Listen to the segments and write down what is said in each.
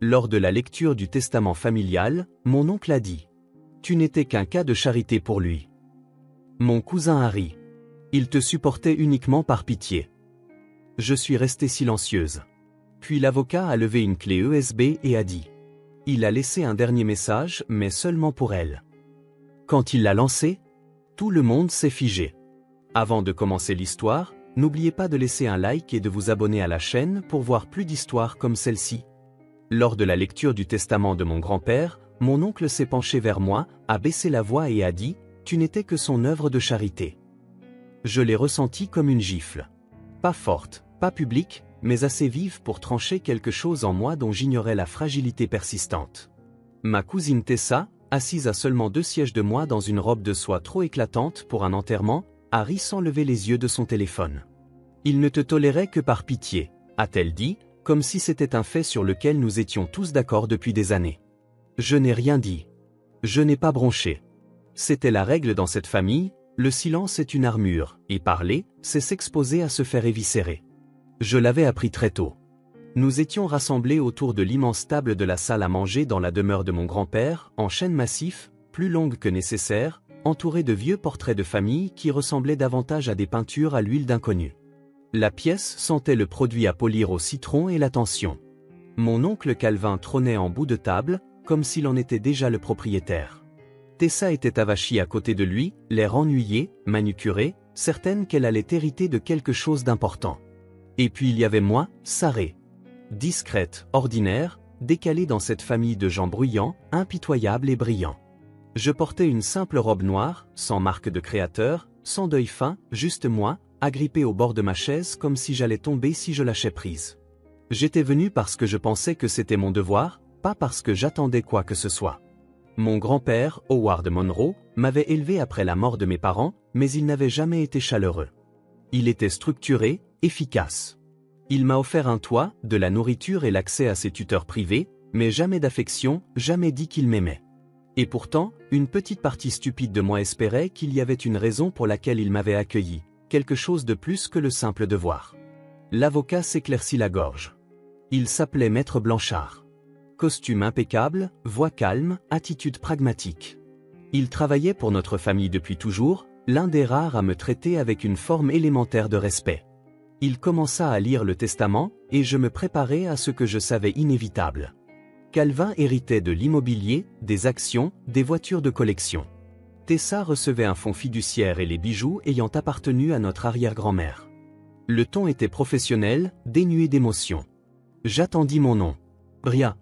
Lors de la lecture du testament familial, mon oncle a dit « Tu n'étais qu'un cas de charité pour lui. Mon cousin Harry. Il te supportait uniquement par pitié. » Je suis restée silencieuse. Puis l'avocat a levé une clé USB et a dit « Il a laissé un dernier message, mais seulement pour elle. » Quand il l'a lancé, tout le monde s'est figé. Avant de commencer l'histoire, n'oubliez pas de laisser un like et de vous abonner à la chaîne pour voir plus d'histoires comme celle-ci. Lors de la lecture du testament de mon grand-père, mon oncle s'est penché vers moi, a baissé la voix et a dit « Tu n'étais que son œuvre de charité. » Je l'ai ressenti comme une gifle. Pas forte, pas publique, mais assez vive pour trancher quelque chose en moi dont j'ignorais la fragilité persistante. Ma cousine Tessa, assise à seulement 2 sièges de moi dans une robe de soie trop éclatante pour un enterrement, a ri sans lever les yeux de son téléphone. « Il ne te tolérait que par pitié », a-t-elle dit, comme si c'était un fait sur lequel nous étions tous d'accord depuis des années. Je n'ai rien dit. Je n'ai pas bronché. C'était la règle dans cette famille, le silence est une armure, et parler, c'est s'exposer à se faire éviscérer. Je l'avais appris très tôt. Nous étions rassemblés autour de l'immense table de la salle à manger dans la demeure de mon grand-père, en chêne massif, plus longue que nécessaire, entourée de vieux portraits de famille qui ressemblaient davantage à des peintures à l'huile d'inconnu. La pièce sentait le produit à polir au citron et l'attention. Mon oncle Calvin trônait en bout de table, comme s'il en était déjà le propriétaire. Tessa était avachie à côté de lui, l'air ennuyé, manucuré, certaine qu'elle allait hériter de quelque chose d'important. Et puis il y avait moi, Sarée. Discrète, ordinaire, décalée dans cette famille de gens bruyants, impitoyables et brillants. Je portais une simple robe noire, sans marque de créateur, sans deuil fin, juste moi, agrippé au bord de ma chaise comme si j'allais tomber si je lâchais prise. J'étais venu parce que je pensais que c'était mon devoir, pas parce que j'attendais quoi que ce soit. Mon grand-père, Howard Monroe, m'avait élevé après la mort de mes parents, mais il n'avait jamais été chaleureux. Il était structuré, efficace. Il m'a offert un toit, de la nourriture et l'accès à ses tuteurs privés, mais jamais d'affection, jamais dit qu'il m'aimait. Et pourtant, une petite partie stupide de moi espérait qu'il y avait une raison pour laquelle il m'avait accueilli, quelque chose de plus que le simple devoir. L'avocat s'éclaircit la gorge. Il s'appelait Maître Blanchard. Costume impeccable, voix calme, attitude pragmatique. Il travaillait pour notre famille depuis toujours, l'un des rares à me traiter avec une forme élémentaire de respect. Il commença à lire le testament, et je me préparais à ce que je savais inévitable. Calvin héritait de l'immobilier, des actions, des voitures de collection. Tessa recevait un fonds fiduciaire et les bijoux ayant appartenu à notre arrière-grand-mère. Le ton était professionnel, dénué d'émotion. J'attendis mon nom. Bria.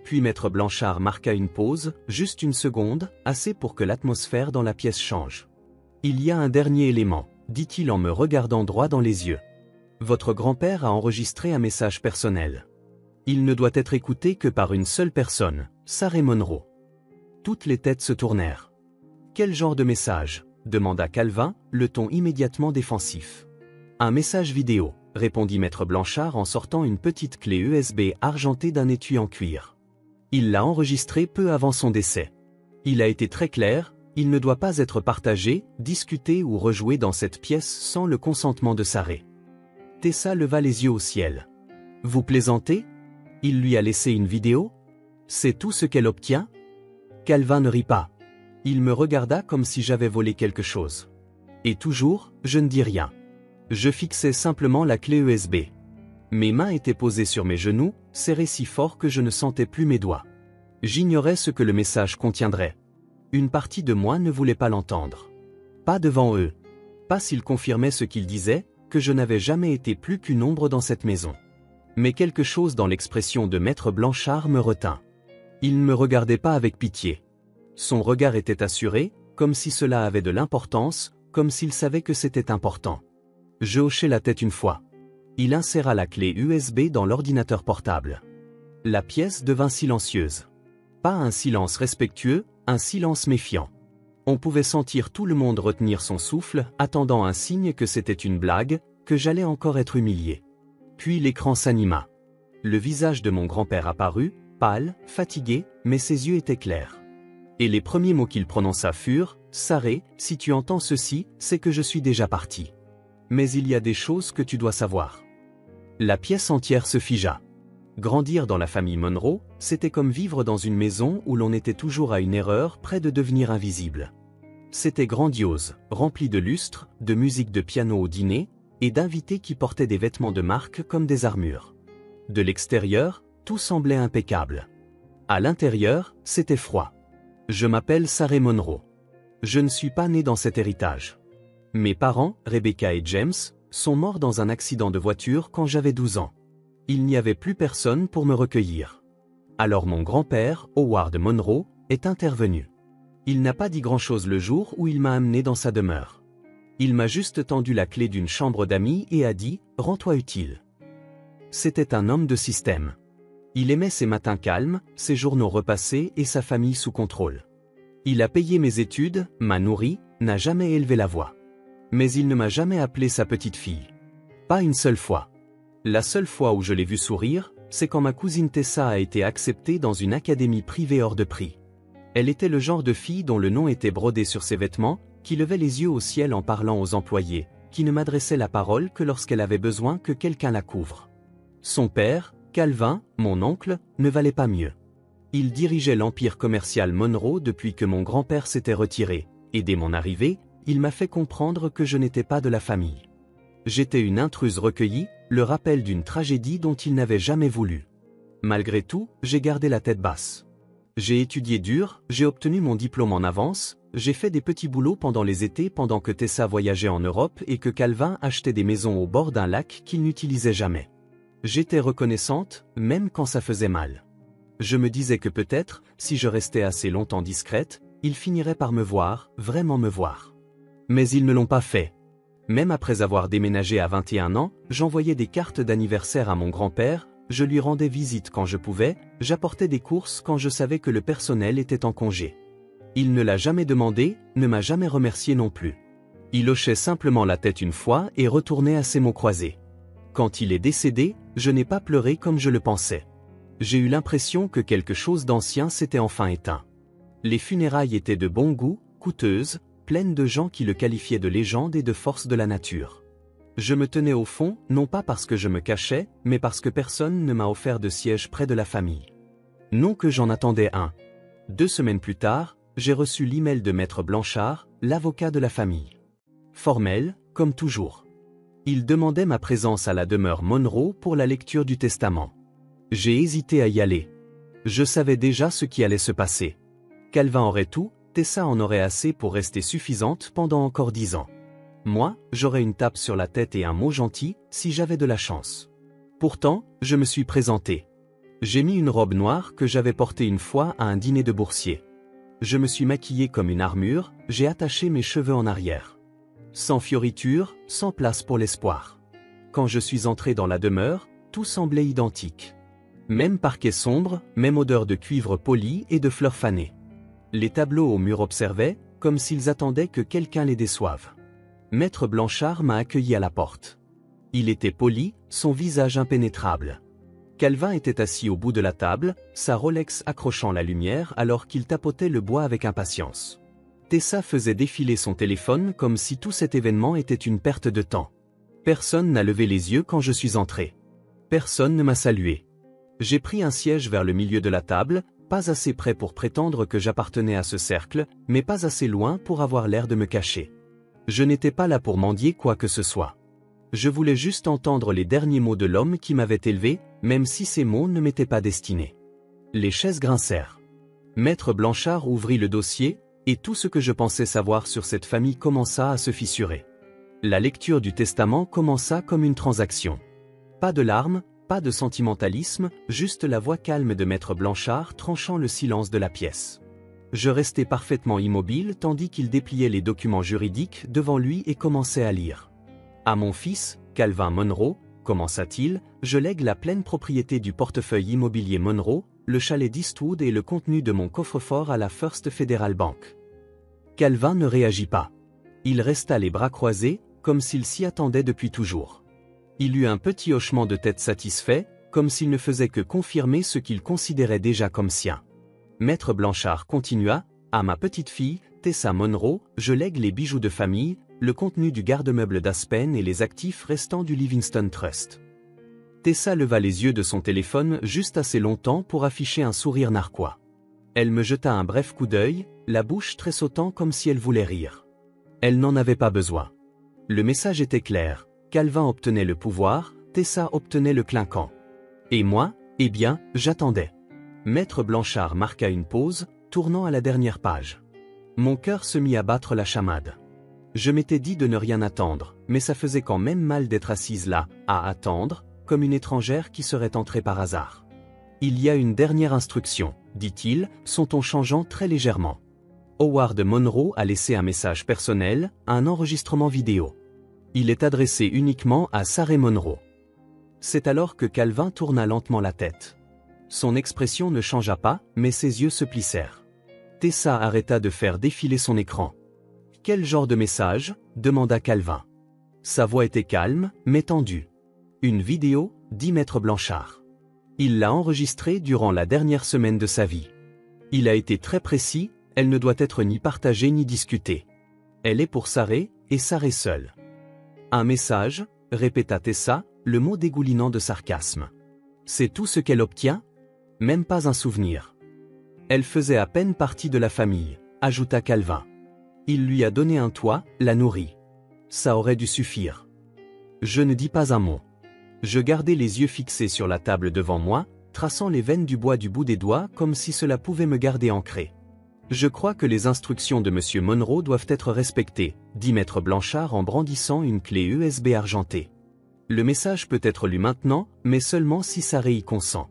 Puis Maître Blanchard marqua une pause, juste une seconde, assez pour que l'atmosphère dans la pièce change. « Il y a un dernier élément, » dit-il en me regardant droit dans les yeux. « Votre grand-père a enregistré un message personnel. Il ne doit être écouté que par une seule personne, Sarée Monroe. » Toutes les têtes se tournèrent. « Quel genre de message ?» demanda Calvin, le ton immédiatement défensif. « Un message vidéo », répondit Maître Blanchard en sortant une petite clé USB argentée d'un étui en cuir. Il l'a enregistré peu avant son décès. Il a été très clair, il ne doit pas être partagé, discuté ou rejoué dans cette pièce sans le consentement de Sarée. Tessa leva les yeux au ciel. « Vous plaisantez ? Il lui a laissé une vidéo ? C'est tout ce qu'elle obtient ?» Calvin ne rit pas. Il me regarda comme si j'avais volé quelque chose. Et toujours, je ne dis rien. Je fixais simplement la clé USB. Mes mains étaient posées sur mes genoux, serrées si fort que je ne sentais plus mes doigts. J'ignorais ce que le message contiendrait. Une partie de moi ne voulait pas l'entendre. Pas devant eux. Pas s'ils confirmaient ce qu'ils disaient, que je n'avais jamais été plus qu'une ombre dans cette maison. Mais quelque chose dans l'expression de Maître Blanchard me retint. Il ne me regardait pas avec pitié. Son regard était assuré, comme si cela avait de l'importance, comme s'il savait que c'était important. Je hochai la tête une fois. Il inséra la clé USB dans l'ordinateur portable. La pièce devint silencieuse. Pas un silence respectueux, un silence méfiant. On pouvait sentir tout le monde retenir son souffle, attendant un signe que c'était une blague, que j'allais encore être humilié. Puis l'écran s'anima. Le visage de mon grand-père apparut, pâle, fatigué, mais ses yeux étaient clairs. Et les premiers mots qu'il prononça furent « Sarée, si tu entends ceci, c'est que je suis déjà parti. Mais il y a des choses que tu dois savoir. » La pièce entière se figea. Grandir dans la famille Monroe, c'était comme vivre dans une maison où l'on était toujours à une erreur près de devenir invisible. C'était grandiose, rempli de lustres, de musique de piano au dîner, et d'invités qui portaient des vêtements de marque comme des armures. De l'extérieur, tout semblait impeccable. À l'intérieur, c'était froid. Je m'appelle Sarah Monroe. Je ne suis pas né dans cet héritage. Mes parents, Rebecca et James, sont morts dans un accident de voiture quand j'avais 12 ans. Il n'y avait plus personne pour me recueillir. Alors mon grand-père, Howard Monroe, est intervenu. Il n'a pas dit grand-chose le jour où il m'a amené dans sa demeure. Il m'a juste tendu la clé d'une chambre d'amis et a dit « Rends-toi utile ». C'était un homme de système. Il aimait ses matins calmes, ses journaux repassés et sa famille sous contrôle. Il a payé mes études, m'a nourri, n'a jamais élevé la voix. Mais il ne m'a jamais appelé sa petite fille. Pas une seule fois. La seule fois où je l'ai vu sourire, c'est quand ma cousine Tessa a été acceptée dans une académie privée hors de prix. Elle était le genre de fille dont le nom était brodé sur ses vêtements, qui levait les yeux au ciel en parlant aux employés, qui ne m'adressait la parole que lorsqu'elle avait besoin que quelqu'un la couvre. Son père, Calvin, mon oncle, ne valait pas mieux. Il dirigeait l'empire commercial Monroe depuis que mon grand-père s'était retiré, et dès mon arrivée, il m'a fait comprendre que je n'étais pas de la famille. J'étais une intruse recueillie, le rappel d'une tragédie dont il n'avait jamais voulu. Malgré tout, j'ai gardé la tête basse. J'ai étudié dur, j'ai obtenu mon diplôme en avance, j'ai fait des petits boulots pendant les étés pendant que Tessa voyageait en Europe et que Calvin achetait des maisons au bord d'un lac qu'il n'utilisait jamais. J'étais reconnaissante, même quand ça faisait mal. Je me disais que peut-être, si je restais assez longtemps discrète, ils finiraient par me voir, vraiment me voir. Mais ils ne l'ont pas fait. Même après avoir déménagé à 21 ans, j'envoyais des cartes d'anniversaire à mon grand-père, je lui rendais visite quand je pouvais, j'apportais des courses quand je savais que le personnel était en congé. Il ne l'a jamais demandé, ne m'a jamais remercié non plus. Il hochait simplement la tête une fois et retournait à ses mots croisés. Quand il est décédé, je n'ai pas pleuré comme je le pensais. J'ai eu l'impression que quelque chose d'ancien s'était enfin éteint. Les funérailles étaient de bon goût, coûteuses, pleines de gens qui le qualifiaient de légende et de force de la nature. Je me tenais au fond, non pas parce que je me cachais, mais parce que personne ne m'a offert de siège près de la famille. Non que j'en attendais un. 2 semaines plus tard, j'ai reçu l'email de Maître Blanchard, l'avocat de la famille. Formel, comme toujours. Il demandait ma présence à la demeure Monroe pour la lecture du testament. J'ai hésité à y aller. Je savais déjà ce qui allait se passer. Calvin aurait tout, Tessa en aurait assez pour rester suffisante pendant encore 10 ans. Moi, j'aurais une tape sur la tête et un mot gentil, si j'avais de la chance. Pourtant, je me suis présenté. J'ai mis une robe noire que j'avais portée une fois à un dîner de boursier. Je me suis maquillé comme une armure, j'ai attaché mes cheveux en arrière. Sans fioriture, sans place pour l'espoir. Quand je suis entré dans la demeure, tout semblait identique. Même parquet sombre, même odeur de cuivre poli et de fleurs fanées. Les tableaux au mur observaient, comme s'ils attendaient que quelqu'un les déçoive. Maître Blanchard m'a accueilli à la porte. Il était poli, son visage impénétrable. Calvin était assis au bout de la table, sa Rolex accrochant la lumière alors qu'il tapotait le bois avec impatience. Tessa faisait défiler son téléphone comme si tout cet événement était une perte de temps. Personne n'a levé les yeux quand je suis entré. Personne ne m'a salué. J'ai pris un siège vers le milieu de la table, pas assez près pour prétendre que j'appartenais à ce cercle, mais pas assez loin pour avoir l'air de me cacher. Je n'étais pas là pour mendier quoi que ce soit. Je voulais juste entendre les derniers mots de l'homme qui m'avait élevé, même si ces mots ne m'étaient pas destinés. Les chaises grincèrent. Maître Blanchard ouvrit le dossier, et tout ce que je pensais savoir sur cette famille commença à se fissurer. La lecture du testament commença comme une transaction. Pas de larmes, pas de sentimentalisme, juste la voix calme de Maître Blanchard tranchant le silence de la pièce. Je restais parfaitement immobile tandis qu'il dépliait les documents juridiques devant lui et commençait à lire. À mon fils, Calvin Monroe, commença-t-il, je lègue la pleine propriété du portefeuille immobilier Monroe, le chalet d'Eastwood et le contenu de mon coffre-fort à la First Federal Bank. Calvin ne réagit pas. Il resta les bras croisés, comme s'il s'y attendait depuis toujours. Il eut un petit hochement de tête satisfait, comme s'il ne faisait que confirmer ce qu'il considérait déjà comme sien. Maître Blanchard continua, « À ma petite fille, Tessa Monroe, je lègue les bijoux de famille, le contenu du garde-meuble d'Aspen et les actifs restants du Livingston Trust. Tessa leva les yeux de son téléphone juste assez longtemps pour afficher un sourire narquois. Elle me jeta un bref coup d'œil, la bouche tressautant comme si elle voulait rire. Elle n'en avait pas besoin. Le message était clair. Calvin obtenait le pouvoir, Tessa obtenait le clinquant. Et moi, eh bien, j'attendais. Maître Blanchard marqua une pause, tournant à la dernière page. Mon cœur se mit à battre la chamade. Je m'étais dit de ne rien attendre, mais ça faisait quand même mal d'être assise là, à attendre, comme une étrangère qui serait entrée par hasard. Il y a une dernière instruction, dit-il, son ton changeant très légèrement. Howard Monroe a laissé un message personnel, un enregistrement vidéo. Il est adressé uniquement à Sarah Monroe. C'est alors que Calvin tourna lentement la tête. Son expression ne changea pas, mais ses yeux se plissèrent. Tessa arrêta de faire défiler son écran. « Quel genre de message ?» demanda Calvin. Sa voix était calme, mais tendue. « Une vidéo ?» dit Maître Blanchard. Il l'a enregistrée durant la dernière semaine de sa vie. Il a été très précis, elle ne doit être ni partagée ni discutée. Elle est pour Sarah, et Sarah seule. Un message, répéta Tessa, le mot dégoulinant de sarcasme. C'est tout ce qu'elle obtient ? Même pas un souvenir. Elle faisait à peine partie de la famille, ajouta Calvin. Il lui a donné un toit, l'a nourri. Ça aurait dû suffire. Je ne dis pas un mot. Je gardais les yeux fixés sur la table devant moi, traçant les veines du bois du bout des doigts comme si cela pouvait me garder ancré. Je crois que les instructions de M. Monroe doivent être respectées, dit Maître Blanchard en brandissant une clé USB argentée. Le message peut être lu maintenant, mais seulement si Sarah y consent.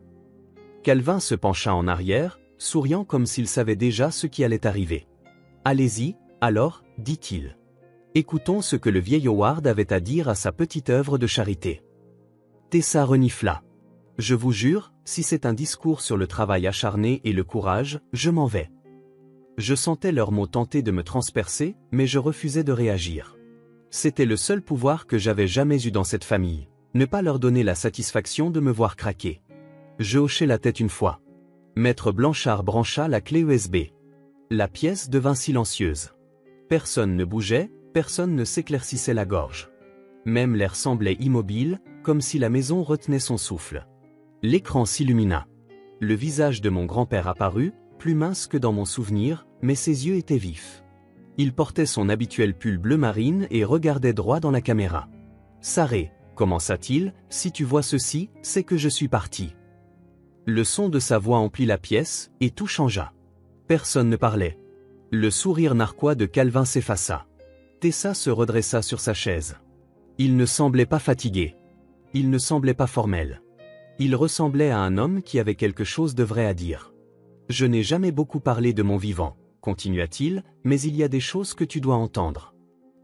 Calvin se pencha en arrière, souriant comme s'il savait déjà ce qui allait arriver. Allez-y, alors, dit-il. Écoutons ce que le vieil Howard avait à dire à sa petite œuvre de charité. Tessa renifla. Je vous jure, si c'est un discours sur le travail acharné et le courage, je m'en vais. Je sentais leurs mots tenter de me transpercer, mais je refusais de réagir. C'était le seul pouvoir que j'avais jamais eu dans cette famille, ne pas leur donner la satisfaction de me voir craquer. Je hochai la tête une fois. Maître Blanchard brancha la clé USB. La pièce devint silencieuse. Personne ne bougeait, personne ne s'éclaircissait la gorge. Même l'air semblait immobile, comme si la maison retenait son souffle. L'écran s'illumina. Le visage de mon grand-père apparut, plus mince que dans mon souvenir, mais ses yeux étaient vifs. Il portait son habituel pull bleu marine et regardait droit dans la caméra. « Sarah, commença-t-il, si tu vois ceci, c'est que je suis parti. » Le son de sa voix emplit la pièce, et tout changea. Personne ne parlait. Le sourire narquois de Calvin s'effaça. Tessa se redressa sur sa chaise. Il ne semblait pas fatigué. Il ne semblait pas formel. Il ressemblait à un homme qui avait quelque chose de vrai à dire. « Je n'ai jamais beaucoup parlé de mon vivant, » continua-t-il, « mais il y a des choses que tu dois entendre.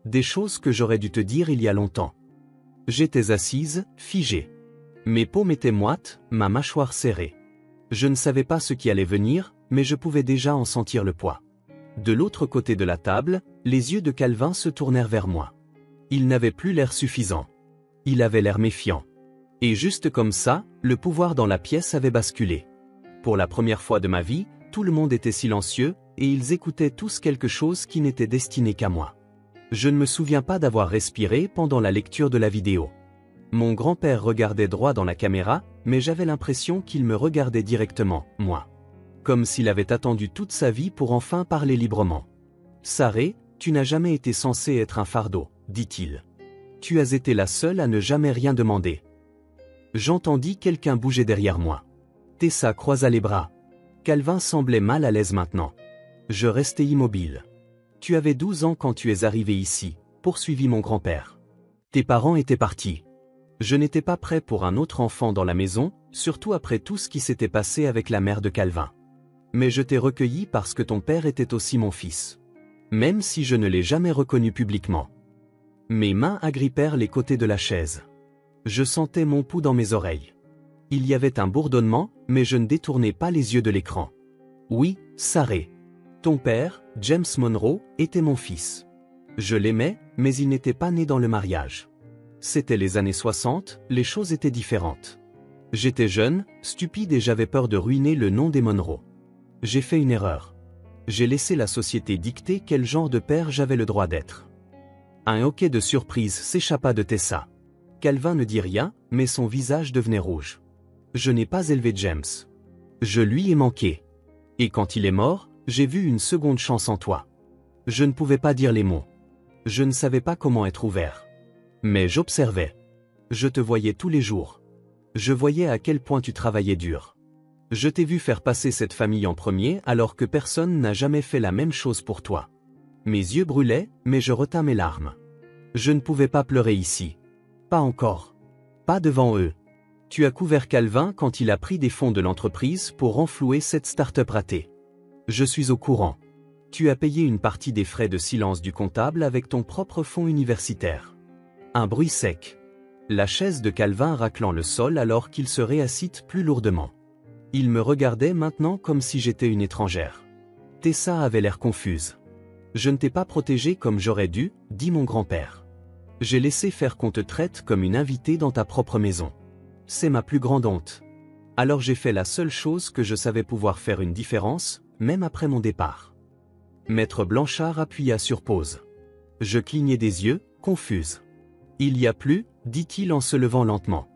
Des choses que j'aurais dû te dire il y a longtemps. » J'étais assise, figée. Mes paumes étaient moites, ma mâchoire serrée. Je ne savais pas ce qui allait venir, mais je pouvais déjà en sentir le poids. De l'autre côté de la table, les yeux de Calvin se tournèrent vers moi. Il n'avait plus l'air suffisant. Il avait l'air méfiant. Et juste comme ça, le pouvoir dans la pièce avait basculé. Pour la première fois de ma vie, tout le monde était silencieux, et ils écoutaient tous quelque chose qui n'était destiné qu'à moi. Je ne me souviens pas d'avoir respiré pendant la lecture de la vidéo. Mon grand-père regardait droit dans la caméra, mais j'avais l'impression qu'il me regardait directement, moi. Comme s'il avait attendu toute sa vie pour enfin parler librement. « Sarah, tu n'as jamais été censée être un fardeau, » dit-il. « Tu as été la seule à ne jamais rien demander. » J'entendis quelqu'un bouger derrière moi. Tessa croisa les bras. Calvin semblait mal à l'aise maintenant. Je restai immobile. « Tu avais 12 ans quand tu es arrivé ici, » poursuivit mon grand-père. « Tes parents étaient partis. Je n'étais pas prêt pour un autre enfant dans la maison, surtout après tout ce qui s'était passé avec la mère de Calvin. Mais je t'ai recueilli parce que ton père était aussi mon fils. Même si je ne l'ai jamais reconnu publiquement. » Mes mains agrippèrent les côtés de la chaise. Je sentais mon pouls dans mes oreilles. Il y avait un bourdonnement, mais je ne détournai pas les yeux de l'écran. « Oui, Sarah. Ton père, James Monroe, était mon fils. Je l'aimais, mais il n'était pas né dans le mariage. C'était les années 60, les choses étaient différentes. J'étais jeune, stupide et j'avais peur de ruiner le nom des Monroe. J'ai fait une erreur. J'ai laissé la société dicter quel genre de père j'avais le droit d'être. » Un hoquet de surprise s'échappa de Tessa. Calvin ne dit rien, mais son visage devenait rouge. Je n'ai pas élevé James. Je lui ai manqué. Et quand il est mort, j'ai vu une seconde chance en toi. Je ne pouvais pas dire les mots. Je ne savais pas comment être ouvert. Mais j'observais. Je te voyais tous les jours. Je voyais à quel point tu travaillais dur. Je t'ai vu faire passer cette famille en premier alors que personne n'a jamais fait la même chose pour toi. Mes yeux brûlaient, mais je retins mes larmes. Je ne pouvais pas pleurer ici. Pas encore. Pas devant eux. Tu as couvert Calvin quand il a pris des fonds de l'entreprise pour renflouer cette start-up ratée. Je suis au courant. Tu as payé une partie des frais de silence du comptable avec ton propre fonds universitaire. Un bruit sec. La chaise de Calvin raclant le sol alors qu'il se réassit plus lourdement. Il me regardait maintenant comme si j'étais une étrangère. Tessa avait l'air confuse. Je ne t'ai pas protégée comme j'aurais dû, dit mon grand-père. J'ai laissé faire qu'on te traite comme une invitée dans ta propre maison. C'est ma plus grande honte. Alors j'ai fait la seule chose que je savais pouvoir faire une différence, même après mon départ. Maître Blanchard appuya sur pause. Je clignai des yeux, confuse. Il y a plus, dit-il en se levant lentement.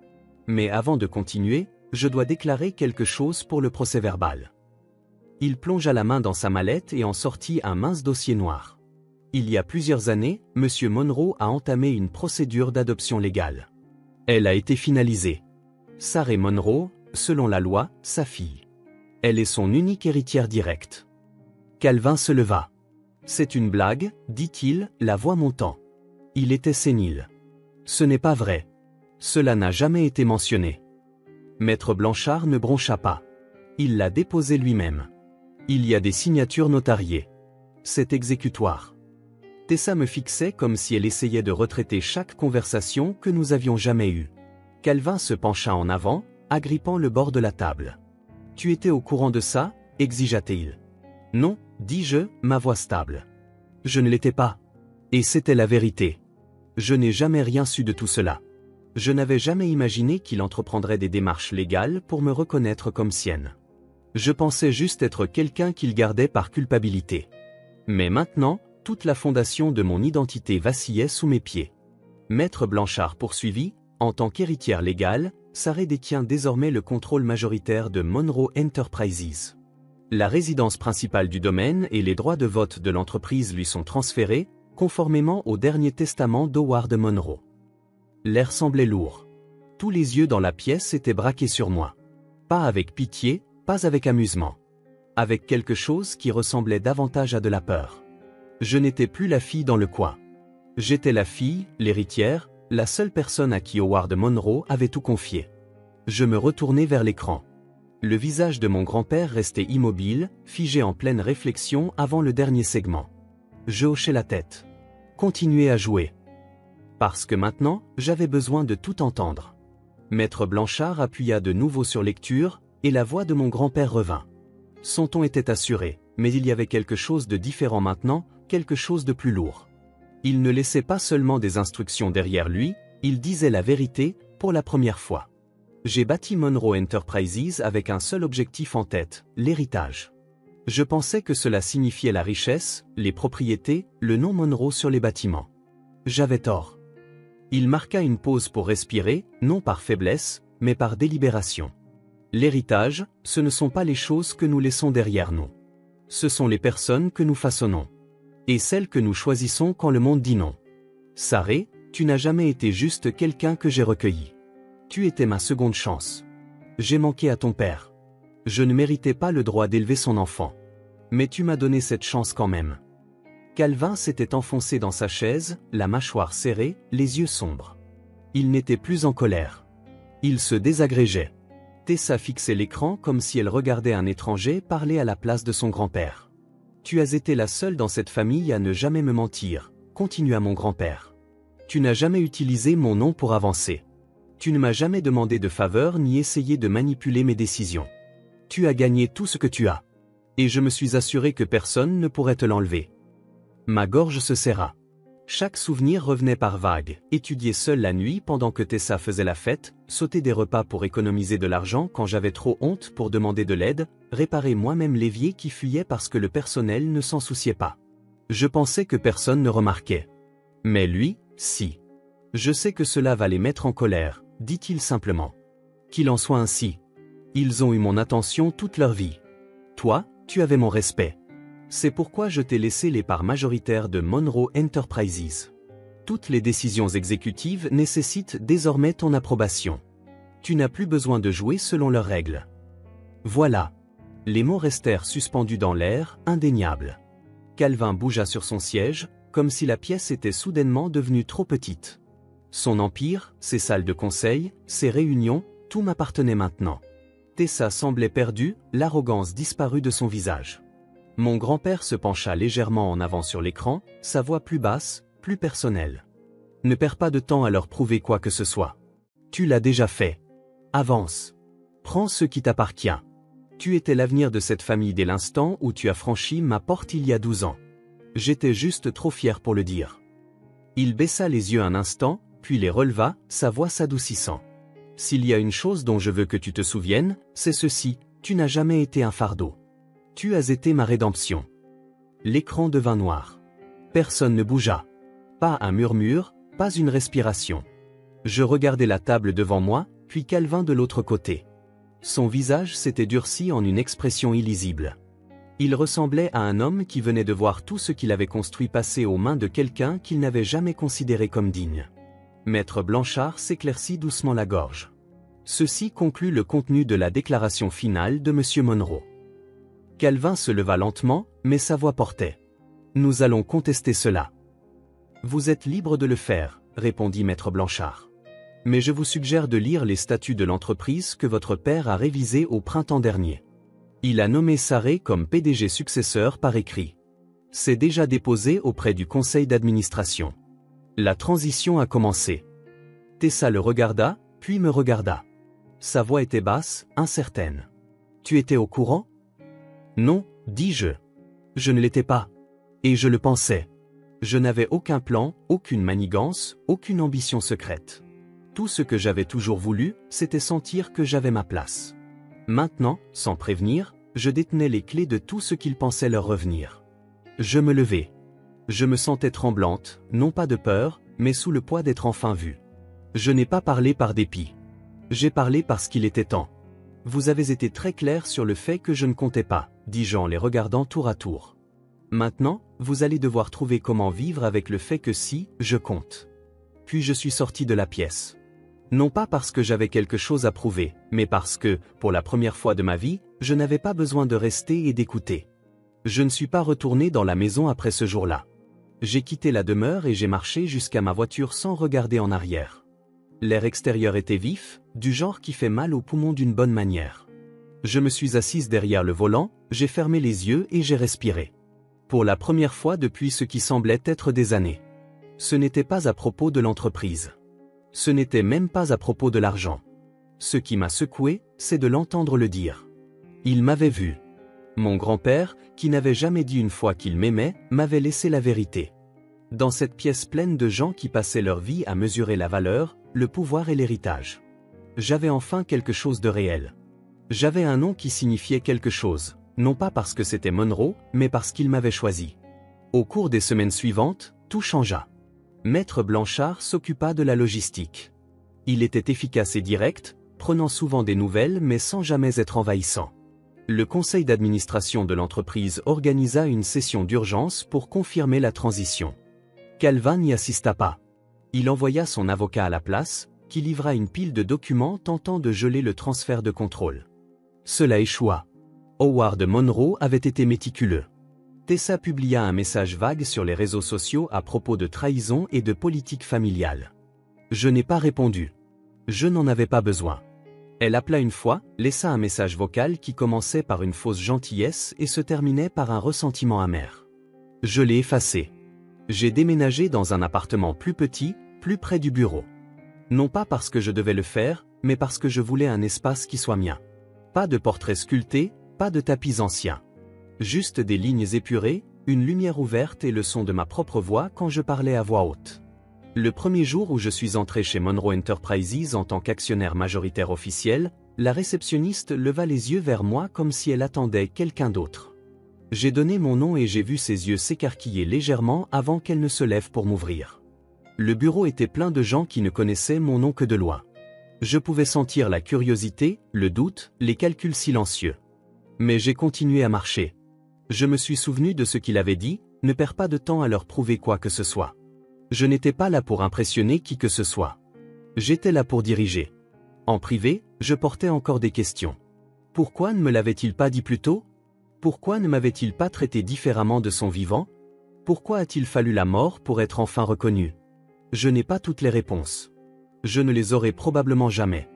Mais avant de continuer, je dois déclarer quelque chose pour le procès-verbal. Il plongea la main dans sa mallette et en sortit un mince dossier noir. Il y a plusieurs années, M. Monroe a entamé une procédure d'adoption légale. Elle a été finalisée. Sarah Monroe, selon la loi, sa fille. Elle est son unique héritière directe. Calvin se leva. C'est une blague, dit-il, la voix montant. Il était sénile. Ce n'est pas vrai. Cela n'a jamais été mentionné. Maître Blanchard ne broncha pas. Il l'a déposé lui-même. Il y a des signatures notariées. C'est exécutoire. Tessa me fixait comme si elle essayait de retraiter chaque conversation que nous avions jamais eue. Calvin se pencha en avant, agrippant le bord de la table. « Tu étais au courant de ça » exigea-t-il. « Non, dis-je, ma voix stable. Je ne l'étais pas. Et c'était la vérité. Je n'ai jamais rien su de tout cela. Je n'avais jamais imaginé qu'il entreprendrait des démarches légales pour me reconnaître comme sienne. Je pensais juste être quelqu'un qu'il gardait par culpabilité. Mais maintenant, toute la fondation de mon identité vacillait sous mes pieds. Maître Blanchard poursuivit, en tant qu'héritière légale, Sarah détient désormais le contrôle majoritaire de Monroe Enterprises. La résidence principale du domaine et les droits de vote de l'entreprise lui sont transférés, conformément au dernier testament d'Howard Monroe. L'air semblait lourd. Tous les yeux dans la pièce étaient braqués sur moi. Pas avec pitié, pas avec amusement. Avec quelque chose qui ressemblait davantage à de la peur. Je n'étais plus la fille dans le coin. J'étais la fille, l'héritière, la seule personne à qui Howard Monroe avait tout confié. Je me retournai vers l'écran. Le visage de mon grand-père restait immobile, figé en pleine réflexion avant le dernier segment. Je hochai la tête. Continuez à jouer. Parce que maintenant, j'avais besoin de tout entendre. Maître Blanchard appuya de nouveau sur lecture, et la voix de mon grand-père revint. Son ton était assuré, mais il y avait quelque chose de différent maintenant, quelque chose de plus lourd. Il ne laissait pas seulement des instructions derrière lui, il disait la vérité, pour la première fois. J'ai bâti Monroe Enterprises avec un seul objectif en tête, l'héritage. Je pensais que cela signifiait la richesse, les propriétés, le nom Monroe sur les bâtiments. J'avais tort. Il marqua une pause pour respirer, non par faiblesse, mais par délibération. L'héritage, ce ne sont pas les choses que nous laissons derrière nous. Ce sont les personnes que nous façonnons. Et celles que nous choisissons quand le monde dit non. Sarah, tu n'as jamais été juste quelqu'un que j'ai recueilli. Tu étais ma seconde chance. J'ai manqué à ton père. Je ne méritais pas le droit d'élever son enfant. Mais tu m'as donné cette chance quand même. Calvin s'était enfoncé dans sa chaise, la mâchoire serrée, les yeux sombres. Il n'était plus en colère. Il se désagrégeait. Tessa fixait l'écran comme si elle regardait un étranger parler à la place de son grand-père. Tu as été la seule dans cette famille à ne jamais me mentir, continua mon grand-père. Tu n'as jamais utilisé mon nom pour avancer. Tu ne m'as jamais demandé de faveur ni essayé de manipuler mes décisions. Tu as gagné tout ce que tu as. Et je me suis assuré que personne ne pourrait te l'enlever. Ma gorge se serra. Chaque souvenir revenait par vagues, étudier seul la nuit pendant que Tessa faisait la fête, sauter des repas pour économiser de l'argent quand j'avais trop honte pour demander de l'aide, réparer moi-même l'évier qui fuyait parce que le personnel ne s'en souciait pas. Je pensais que personne ne remarquait. Mais lui, si. Je sais que cela va les mettre en colère, dit-il simplement. Qu'il en soit ainsi. Ils ont eu mon attention toute leur vie. Toi, tu avais mon respect. C'est pourquoi je t'ai laissé les parts majoritaires de Monroe Enterprises. Toutes les décisions exécutives nécessitent désormais ton approbation. Tu n'as plus besoin de jouer selon leurs règles. Voilà. Les mots restèrent suspendus dans l'air, indéniables. Calvin bougea sur son siège, comme si la pièce était soudainement devenue trop petite. Son empire, ses salles de conseil, ses réunions, tout m'appartenait maintenant. Tessa semblait perdue, l'arrogance disparut de son visage. Mon grand-père se pencha légèrement en avant sur l'écran, sa voix plus basse, plus personnelle. Ne perds pas de temps à leur prouver quoi que ce soit. Tu l'as déjà fait. Avance. Prends ce qui t'appartient. Tu étais l'avenir de cette famille dès l'instant où tu as franchi ma porte il y a 12 ans. J'étais juste trop fier pour le dire. Il baissa les yeux un instant, puis les releva, sa voix s'adoucissant. S'il y a une chose dont je veux que tu te souviennes, c'est ceci, tu n'as jamais été un fardeau. Tu as été ma rédemption. L'écran devint noir. Personne ne bougea. Pas un murmure, pas une respiration. Je regardais la table devant moi, puis Calvin de l'autre côté. Son visage s'était durci en une expression illisible. Il ressemblait à un homme qui venait de voir tout ce qu'il avait construit passer aux mains de quelqu'un qu'il n'avait jamais considéré comme digne. Maître Blanchard s'éclaircit doucement la gorge. Ceci conclut le contenu de la déclaration finale de M. Monroe. Calvin se leva lentement, mais sa voix portait. Nous allons contester cela. Vous êtes libre de le faire, répondit Maître Blanchard. Mais je vous suggère de lire les statuts de l'entreprise que votre père a révisés au printemps dernier. Il a nommé Sarré comme PDG successeur par écrit. C'est déjà déposé auprès du conseil d'administration. La transition a commencé. Tessa le regarda, puis me regarda. Sa voix était basse, incertaine. Tu étais au courant? Non, dis-je. Je ne l'étais pas. Et je le pensais. Je n'avais aucun plan, aucune manigance, aucune ambition secrète. Tout ce que j'avais toujours voulu, c'était sentir que j'avais ma place. Maintenant, sans prévenir, je détenais les clés de tout ce qu'ils pensaient leur revenir. Je me levai. Je me sentais tremblante, non pas de peur, mais sous le poids d'être enfin vue. Je n'ai pas parlé par dépit. J'ai parlé parce qu'il était temps. Vous avez été très clair sur le fait que je ne comptais pas, dis-je en les regardant tour à tour. Maintenant, vous allez devoir trouver comment vivre avec le fait que si, je compte. Puis je suis sorti de la pièce. Non pas parce que j'avais quelque chose à prouver, mais parce que, pour la première fois de ma vie, je n'avais pas besoin de rester et d'écouter. Je ne suis pas retourné dans la maison après ce jour-là. J'ai quitté la demeure et j'ai marché jusqu'à ma voiture sans regarder en arrière. L'air extérieur était vif, du genre qui fait mal aux poumons d'une bonne manière. Je me suis assise derrière le volant, j'ai fermé les yeux et j'ai respiré. Pour la première fois depuis ce qui semblait être des années. Ce n'était pas à propos de l'entreprise. Ce n'était même pas à propos de l'argent. Ce qui m'a secoué, c'est de l'entendre le dire. Il m'avait vu. Mon grand-père, qui n'avait jamais dit une fois qu'il m'aimait, m'avait laissé la vérité. Dans cette pièce pleine de gens qui passaient leur vie à mesurer la valeur, le pouvoir et l'héritage. J'avais enfin quelque chose de réel. J'avais un nom qui signifiait quelque chose, non pas parce que c'était Monroe, mais parce qu'il m'avait choisi. Au cours des semaines suivantes, tout changea. Maître Blanchard s'occupa de la logistique. Il était efficace et direct, prenant souvent des nouvelles mais sans jamais être envahissant. Le conseil d'administration de l'entreprise organisa une session d'urgence pour confirmer la transition. Calvin n'y assista pas. Il envoya son avocat à la place, qui livra une pile de documents tentant de geler le transfert de contrôle. Cela échoua. Howard Monroe avait été méticuleux. Tessa publia un message vague sur les réseaux sociaux à propos de trahison et de politique familiale. Je n'ai pas répondu. Je n'en avais pas besoin. Elle appela une fois, laissa un message vocal qui commençait par une fausse gentillesse et se terminait par un ressentiment amer. Je l'ai effacé. J'ai déménagé dans un appartement plus petit, plus près du bureau. Non pas parce que je devais le faire, mais parce que je voulais un espace qui soit mien. Pas de portraits sculptés, pas de tapis anciens. Juste des lignes épurées, une lumière ouverte et le son de ma propre voix quand je parlais à voix haute. Le premier jour où je suis entré chez Monroe Enterprises en tant qu'actionnaire majoritaire officiel, la réceptionniste leva les yeux vers moi comme si elle attendait quelqu'un d'autre. J'ai donné mon nom et j'ai vu ses yeux s'écarquiller légèrement avant qu'elle ne se lève pour m'ouvrir. Le bureau était plein de gens qui ne connaissaient mon nom que de loin. Je pouvais sentir la curiosité, le doute, les calculs silencieux. Mais j'ai continué à marcher. Je me suis souvenu de ce qu'il avait dit, ne perds pas de temps à leur prouver quoi que ce soit. Je n'étais pas là pour impressionner qui que ce soit. J'étais là pour diriger. En privé, je portais encore des questions. Pourquoi ne me l'avait-il pas dit plus tôt? Pourquoi ne m'avait-il pas traité différemment de son vivant? Pourquoi a-t-il fallu la mort pour être enfin reconnu? Je n'ai pas toutes les réponses. Je ne les aurai probablement jamais.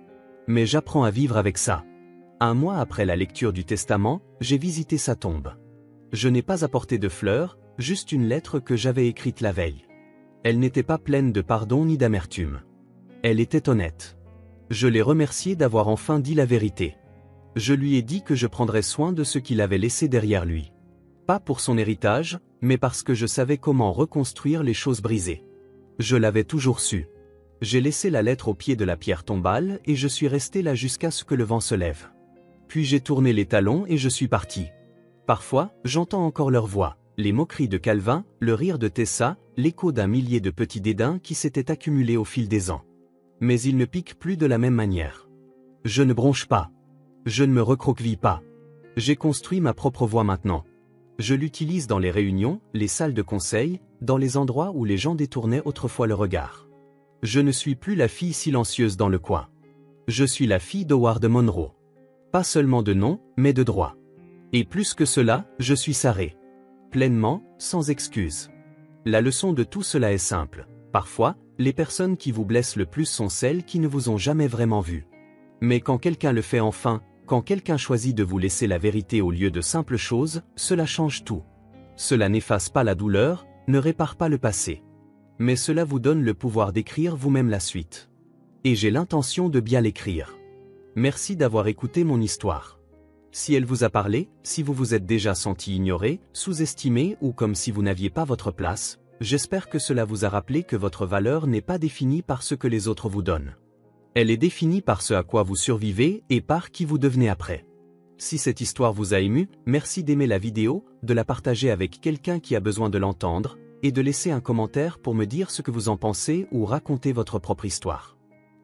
Mais j'apprends à vivre avec ça. Un mois après la lecture du testament, j'ai visité sa tombe. Je n'ai pas apporté de fleurs, juste une lettre que j'avais écrite la veille. Elle n'était pas pleine de pardon ni d'amertume. Elle était honnête. Je l'ai remercié d'avoir enfin dit la vérité. Je lui ai dit que je prendrais soin de ce qu'il avait laissé derrière lui. Pas pour son héritage, mais parce que je savais comment reconstruire les choses brisées. Je l'avais toujours su. J'ai laissé la lettre au pied de la pierre tombale et je suis resté là jusqu'à ce que le vent se lève. Puis j'ai tourné les talons et je suis parti. Parfois, j'entends encore leur voix, les moqueries de Calvin, le rire de Tessa, l'écho d'un millier de petits dédains qui s'étaient accumulés au fil des ans. Mais ils ne piquent plus de la même manière. Je ne bronche pas. Je ne me recroqueville pas. J'ai construit ma propre voix maintenant. Je l'utilise dans les réunions, les salles de conseil, dans les endroits où les gens détournaient autrefois le regard. Je ne suis plus la fille silencieuse dans le coin. Je suis la fille d'Howard Monroe. Pas seulement de nom, mais de droit. Et plus que cela, je suis sarré. Pleinement, sans excuse. La leçon de tout cela est simple. Parfois, les personnes qui vous blessent le plus sont celles qui ne vous ont jamais vraiment vu. Mais quand quelqu'un le fait enfin, quand quelqu'un choisit de vous laisser la vérité au lieu de simples choses, cela change tout. Cela n'efface pas la douleur, ne répare pas le passé. Mais cela vous donne le pouvoir d'écrire vous-même la suite. Et j'ai l'intention de bien l'écrire. Merci d'avoir écouté mon histoire. Si elle vous a parlé, si vous vous êtes déjà senti ignoré, sous-estimé ou comme si vous n'aviez pas votre place, j'espère que cela vous a rappelé que votre valeur n'est pas définie par ce que les autres vous donnent. Elle est définie par ce à quoi vous survivez et par qui vous devenez après. Si cette histoire vous a ému, merci d'aimer la vidéo, de la partager avec quelqu'un qui a besoin de l'entendre, et de laisser un commentaire pour me dire ce que vous en pensez ou raconter votre propre histoire.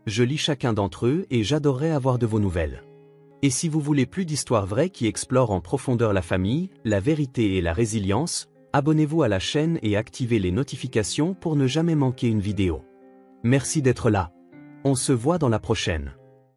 Je lis chacun d'entre eux et j'adorerais avoir de vos nouvelles. Et si vous voulez plus d'histoires vraies qui explorent en profondeur la famille, la vérité et la résilience, abonnez-vous à la chaîne et activez les notifications pour ne jamais manquer une vidéo. Merci d'être là. On se voit dans la prochaine.